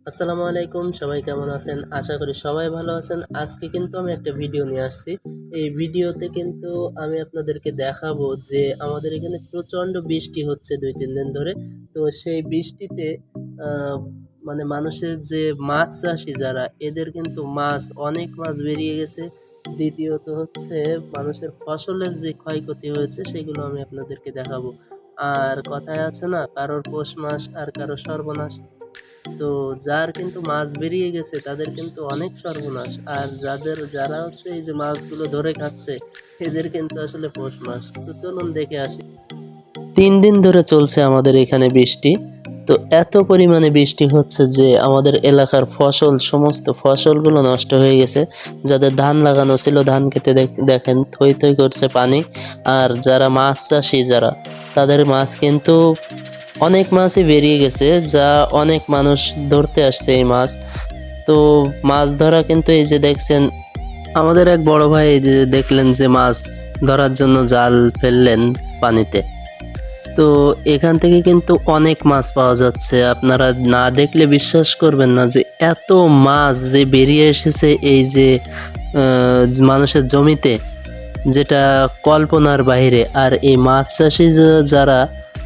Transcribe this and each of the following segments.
আসসালামু আলাইকুম, সবাই কেমন আছেন? আশা করি সবাই ভালো আছেন। আজকে কিন্তু আমি একটা ভিডিও নিয়ে আসছি। এই ভিডিওতে কিন্তু আমি আপনাদেরকে দেখাবো যে আমাদের এখানে প্রচণ্ড বৃষ্টি হচ্ছে ২-৩ দিন ধরে। তো সেই বৃষ্টিতে আ মানে মানুষের যে মাছ চাষি যারা, এদের কিন্তু অনেক মাছ বেরিয়ে গেছে। দ্বিতীয়ত হচ্ছে মানুষের ফসলের যে ক্ষয়ক্ষতি হয়েছে সেগুলো আমি আপনাদেরকে দেখাবো। আর কথায় আছে না, কারোর পৌষ মাস আর কারো সর্বনাশ। তো যার কিন্তু মাছ বেরিয়ে গেছে তাদের কিন্তু অনেক সর্বনাশ। আর যারা হচ্ছে এই যে মাছগুলো ধরে খাচ্ছে, এদের কিন্তু আসলে পৌষ মাস। তো চলুন দেখে আসি। ৩ দিন ধরে চলছে আমাদের এখানে বৃষ্টি। তো এত পরিমাণে বৃষ্টি হচ্ছে যে আমাদের এলাকার সমস্ত ফসলগুলো নষ্ট হয়ে গেছে। যাদের ধান লাগানো ছিল, ধান খেতে দেখেন থই থই করছে পানি। আর যারা মাছ চাষি তাদের মাছ কিন্তু অনেক মাছই বেরিয়ে গেছে, যা অনেক মানুষ ধরতে আসছে এই মাছ। তো মাছ ধরা কিন্তু এই যে দেখছেন, আমাদের এক বড় ভাই এই যে দেখলেন যে মাছ ধরার জন্য জাল ফেললেন পানিতে। তো এখান থেকে কিন্তু অনেক মাছ পাওয়া যাচ্ছে। আপনারা না দেখলে বিশ্বাস করবেন না যে এত মাছ যে বেরিয়ে এসেছে এই যে মানুষের জমিতে, যেটা কল্পনার বাইরে। আর এই মাছ চাষি যারা,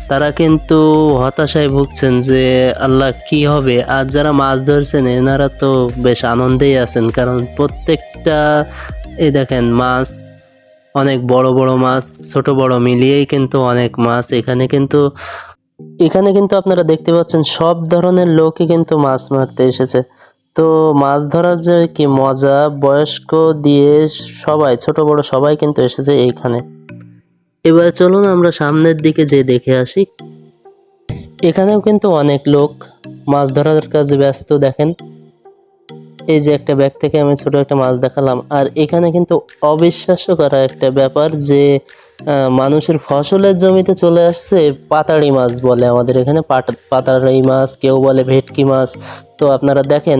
তারা কিন্তু হতাশায় ভুগছেন যে আল্লাহ কি হবে। আর যারা মাছ ধরছেন এনারা তো বেশ আনন্দেই আছেন, কারণ প্রত্যেকটা এই দেখেন মাছ, অনেক বড় বড় মাছ, ছোট বড় মিলিয়েই কিন্তু অনেক মাছ। এখানে কিন্তু আপনারা দেখতে পাচ্ছেন সব ধরনের লোকই কিন্তু মাছ মারতে এসেছে। তো মাছ ধরার যে কি মজা, বয়স্ক দিয়ে সবাই, ছোট বড় সবাই কিন্তু এসেছে এইখানে। এবার চলুন আমরা সামনের দিকে যেয়ে দেখে আসি। এখানেও কিন্তু অনেক লোক মাছ ধরার কাজে ব্যস্ত। দেখেন এই যে একটা ব্যাগ থেকে আমি ছোট একটা মাছ দেখালাম। আর এখানে কিন্তু অবিশ্বাস্য করা একটা ব্যাপার যে মানুষের ফসলের জমিতে চলে আসছে পাতাড়ি মাছ, বলে আমাদের এখানে পাতাড়ি মাছ, কেউ বলে ভেটকি মাছ। তো আপনারা দেখেন,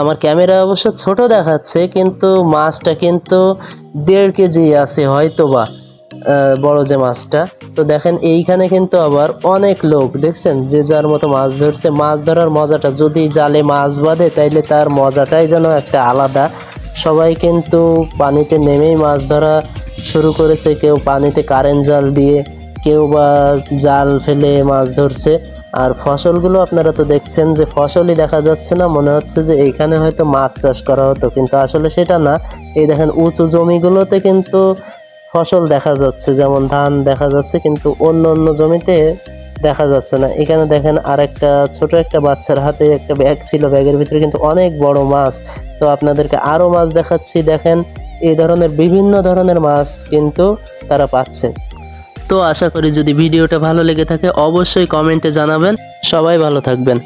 আমার ক্যামেরা অবশ্য ছোট দেখাচ্ছে, কিন্তু মাছটা কিন্তু ১.৫ কেজি আছে হয়তোবা, বড় যে মাছটা। তো দেখেন এইখানে কিন্তু আবার অনেক লোক দেখছেন যে যার মতো মাছ ধরছে। মাছ ধরার মজাটা, যদি জালে মাছ বাঁধে তাইলে তার মজাটাই যেন একটা আলাদা। সবাই কিন্তু পানিতে নেমেই মাছ ধরা শুরু করেছে। কেউ পানিতে কারেন্ট জাল দিয়ে, কেউ বা জাল ফেলে মাছ ধরছে। আর ফসলগুলো আপনারা তো দেখছেন যে ফসলই দেখা যাচ্ছে না, মনে হচ্ছে যে এইখানে হয়তো মাছ চাষ করা হতো, কিন্তু আসলে সেটা না। এই দেখেন উঁচু জমিগুলোতে কিন্তু ফসল দেখা যাচ্ছে, যেমন ধান দেখা যাচ্ছে, কিন্তু অন্য অন্য জমিতে দেখা যাচ্ছে না। এখানে দেখেন আরেকটা ছোট একটা বাচ্চার হাতে একটা ব্যাগ ছিল, ব্যাগের ভিতরে কিন্তু অনেক বড় মাছ। তো আপনাদেরকে আরও মাছ দেখাচ্ছি, দেখেন এই ধরনের বিভিন্ন ধরনের মাছ কিন্তু তারা পাচ্ছে। তো আশা করি যদি ভিডিওটা ভালো লেগে থাকে অবশ্যই কমেন্টে জানাবেন। সবাই ভালো থাকবেন।